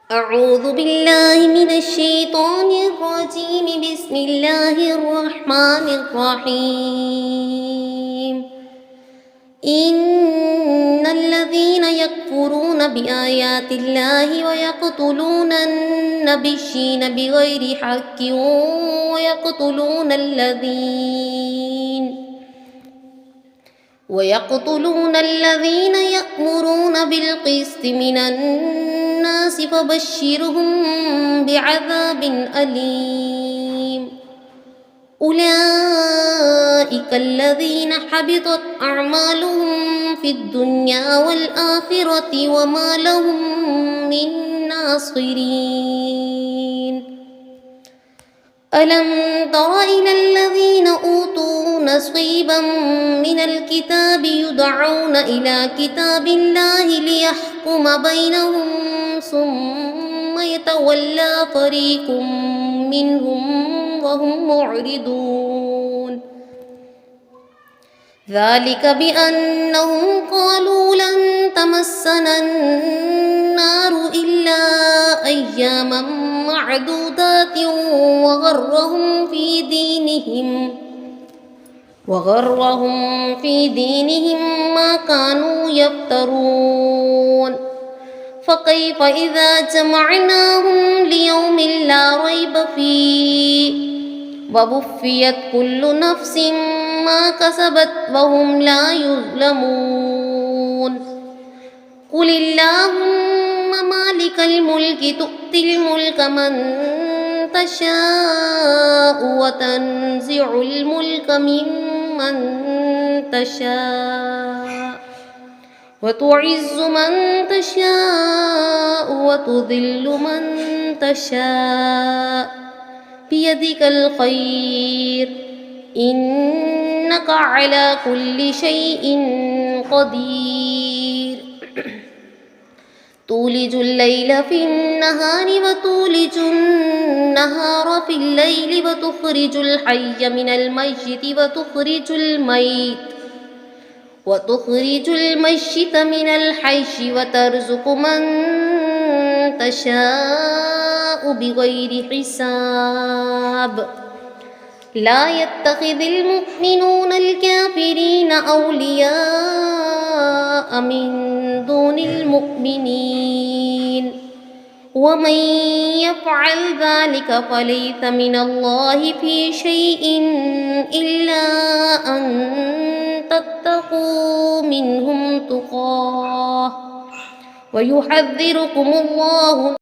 أعوذ بالله من الشيطان الرجيم. بسم الله الرحمن الرحيم. إن الذين يكفرون بآيات الله ويقتلون النبيين بغير حق ويقتلون الذين يأمرون بالقسط من الناس فبشرهم بعذاب أليم. أولئك الذين حبطت أعمالهم في الدنيا والآخرة وما لهم من ناصرين. ألم تر إلى الذين أوتوا نصيبا من الكتاب يدعون إلى كتاب الله ليحكم بينهم ثم يتولى فريق منهم وهم معرضون. ذلك بأنهم قالوا لن تمسنا النار إلا أياما معدودات وغرهم في دينهم ما كانوا يفترون. فكيف إذا جمعناهم ليوم لا ريب فيه ووفيت كل نفس ما كسبت وهم لا يظلمون. قل اللهم مالك الملك تؤتي الملك من تشاء وتنزع الملك ممن تشاء وتعز من تشاء وتذل من تشاء بيدك الخير إنك على كل شيء قدير. تولج الليل في النهار وتولج النهار في الليل وتخرج الحي من الميت وتخرج الميت من الحي وترزق من تشاء بغير حساب. لا يتخذ المؤمنون الكافرين أولياء من دون المؤمنين ومن يفعل ذلك فليس من الله في شيء إلا أن تتقوا منهم تقاه ويحذركم الله